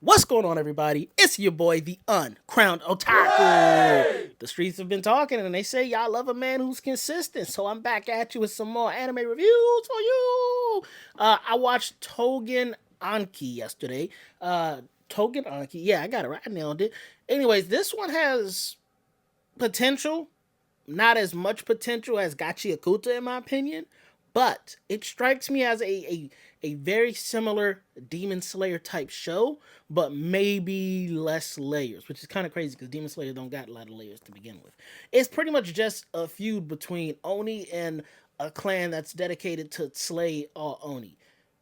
What's going on, everybody? It's your boy, the uncrowned Otaku. The streets have been talking, and they say y'all love a man who's consistent. So I'm back at you with some more anime reviews for you. I watched Tougen Anki yesterday. Tougen Anki, yeah, I got it right. I nailed it. Anyways, this one has potential, not as much potential as Gachi Akuta, in my opinion, but it strikes me as a very similar Demon Slayer type show, but maybe less layers, which is kind of crazy because Demon Slayer don't got a lot of layers to begin with. It's pretty much just a feud between Oni and a clan that's dedicated to slay all Oni.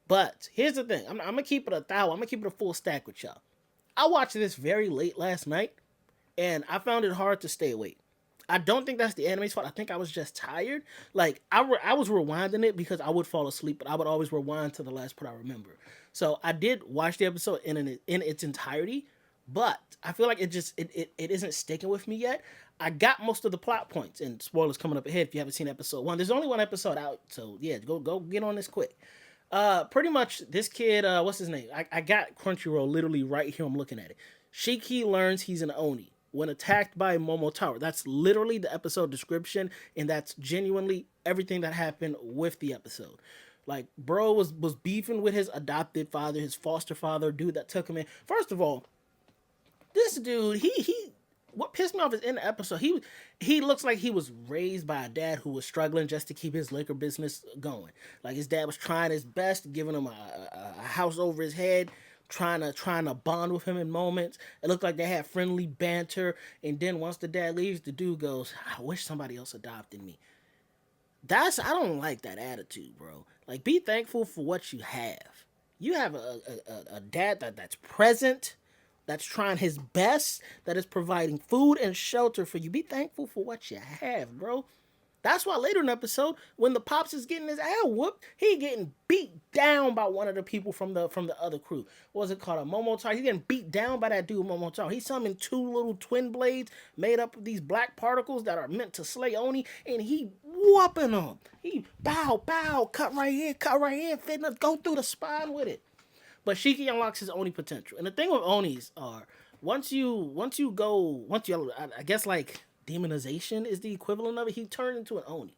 But here's the thing: I'm gonna keep it I'm gonna keep it a full stack with y'all. I watched this very late last night, and I found it hard to stay awake. I don't think that's the anime's fault. I think I was just tired. Like I was rewinding it because I would fall asleep, but I would always rewind to the last part I remember. So I did watch the episode in its entirety, but I feel like it isn't sticking with me yet. I got most of the plot points, and spoilers coming up ahead if you haven't seen episode one. There's only one episode out, so yeah, go get on this quick. Pretty much this kid, what's his name? I got Crunchyroll literally right here. I'm looking at it. Shiki learns he's an Oni when attacked by Momotaro. That's literally the episode description, and that's genuinely everything that happened with the episode. Like, bro was beefing with his adopted father, his foster father, dude that took him in. First of all, this dude, he what pissed me off is in the episode, he looks like he was raised by a dad who was struggling just to keep his liquor business going. Like his dad was trying his best, giving him a house over his head, trying to bond with him in moments. It looked like they had friendly banter, and then once the dad leaves, the dude goes, "I wish somebody else adopted me." I don't like that attitude, bro. Like, be thankful for what you have. You have a dad that's present, that's trying his best, that is providing food and shelter for you. Be thankful for what you have, bro. That's why later in the episode, when the pops is getting his ass whooped, he getting beat down by one of the people from the other crew. What was it called? A Momotaro. He's getting beat down by that dude Momotaro. He summoned two little twin blades made up of these black particles that are meant to slay Oni, and he whooping them. He bow, cut right here, finna go through the spine with it. But Shiki unlocks his Oni potential. And the thing with Onis are I guess like demonization is the equivalent of it. He turned into an Oni.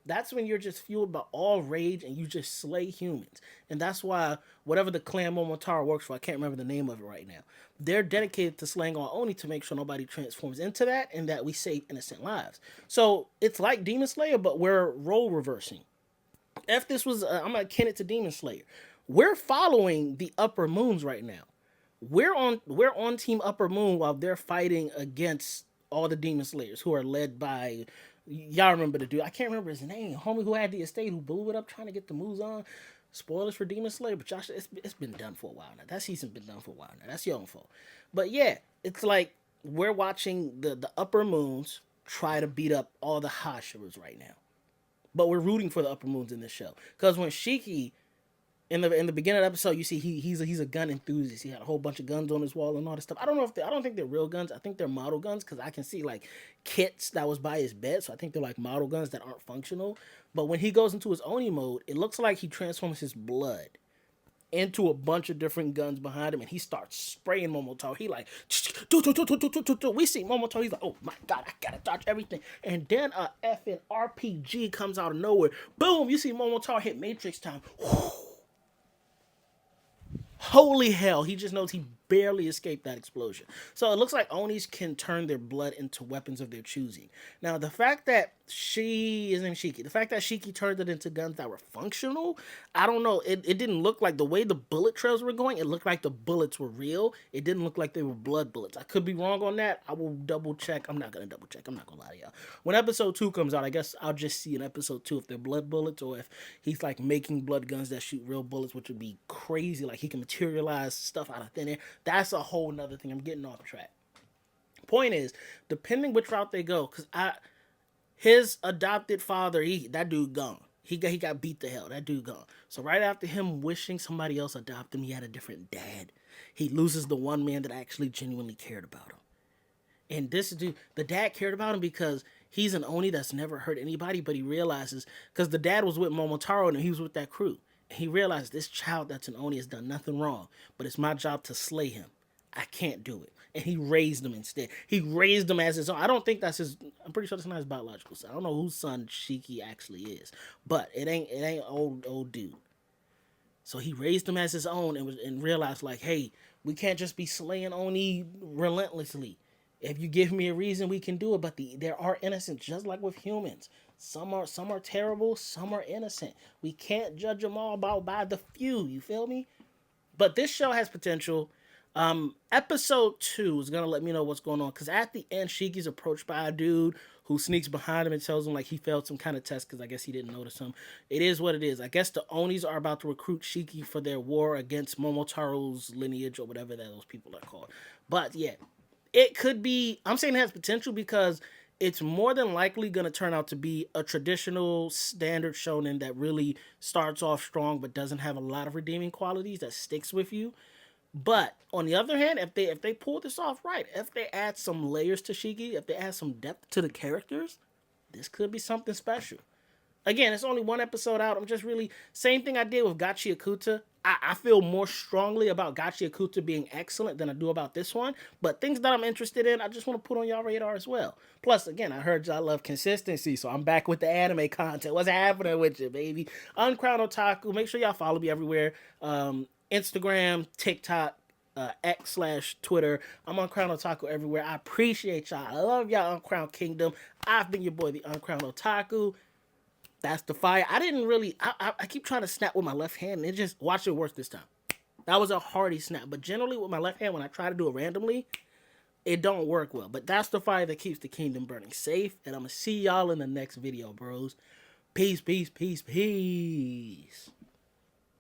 That's when you're just fueled by all rage and you just slay humans. And that's why whatever the clan Momotaro works for, I can't remember the name of it right now. They're dedicated to slaying all Oni to make sure nobody transforms into that and that we save innocent lives. So it's like Demon Slayer, but we're role reversing. If this was, I'm gonna akin it to Demon Slayer. We're following the Upper Moons right now. We're on Team Upper Moon while they're fighting against all the Demon Slayers who are led by, y'all remember the dude? I can't remember his name. Homie who had the estate who blew it up trying to get the moves on. Spoilers for Demon Slayer, but Josh, it's been done for a while now. That season's been done for a while now. That's your own fault. But yeah, it's like we're watching the Upper Moons try to beat up all the Hashiras right now. But we're rooting for the Upper Moons in this show because when Shiki in the beginning of the episode, you see he's a gun enthusiast. He had a whole bunch of guns on his wall and all this stuff. I don't think they're real guns. I think they're model guns because I can see like kits that was by his bed. So I think they're like model guns that aren't functional. But when he goes into his Oni mode, it looks like he transforms his blood into a bunch of different guns behind him, and he starts spraying Momotaro. He like, we see Momotaro. He's like, oh my god, I gotta dodge everything. And then a effing RPG comes out of nowhere. Boom! You see Momotaro hit Matrix time. Holy hell, he just knows he barely escaped that explosion. So it looks like Onis can turn their blood into weapons of their choosing. Now, the fact that the fact that Shiki turned it into guns that were functional, I don't know. It didn't look like the way the bullet trails were going, it looked like the bullets were real. It didn't look like they were blood bullets. I could be wrong on that. I will double check. I'm not going to double check. I'm not going to lie to y'all. When episode 2 comes out, I guess I'll just see in episode 2 if they're blood bullets or if he's like making blood guns that shoot real bullets, which would be crazy. Like he can materialize stuff out of thin air. That's a whole nother thing. I'm getting off track. Point is, depending which route they go, because his adopted father, that dude gone. He got beat to hell. That dude gone. So right after him wishing somebody else adopted him, he had a different dad. He loses the one man that actually genuinely cared about him. And this dude, the dad cared about him because he's an Oni that's never hurt anybody, but he realizes, because the dad was with Momotaro and he was with that crew. And he realized this child that's an Oni has done nothing wrong, but it's my job to slay him. I can't do it. And he raised him instead. He raised him as his own. I don't think that's his. I'm pretty sure that's not his biological son. I don't know whose son Shiki actually is, but it ain't old dude. So he raised him as his own and realized like, hey, we can't just be slaying Oni relentlessly. If you give me a reason, we can do it. But there are innocents, just like with humans. Some are terrible, some are innocent. We can't judge them all by the few. You feel me? But this show has potential. Episode 2 is gonna let me know what's going on, because at the end, Shiki's approached by a dude who sneaks behind him and tells him like he failed some kind of test because I guess he didn't notice him. It is what it is. I guess the Onis are about to recruit Shiki for their war against Momotaro's lineage or whatever that those people are called. But yeah, it could be. I'm saying it has potential because it's more than likely going to turn out to be a traditional standard shonen that really starts off strong but doesn't have a lot of redeeming qualities that sticks with you. But on the other hand, if they pull this off right, if they add some layers to Shiki, if they add some depth to the characters, this could be something special. Again, it's only one episode out. I'm just really same thing I did with Gachi Akuta. I feel more strongly about Gachi Akuta being excellent than I do about this one. But things that I'm interested in, I just want to put on y'all radar as well. Plus, again, I heard y'all love consistency, so I'm back with the anime content. What's happening with you, baby? Uncrowned Otaku. Make sure y'all follow me everywhere. Instagram, TikTok, X/Twitter. I'm Uncrowned Otaku everywhere. I appreciate y'all. I love y'all, Uncrowned Kingdom. I've been your boy, the Uncrowned Otaku. That's the fire. I didn't really. I keep trying to snap with my left hand, and it just watch it work this time. That was a hearty snap, but generally with my left hand, when I try to do it randomly, it don't work well. But that's the fire that keeps the kingdom burning safe. And I'm gonna see y'all in the next video, bros. Peace, peace, peace, peace.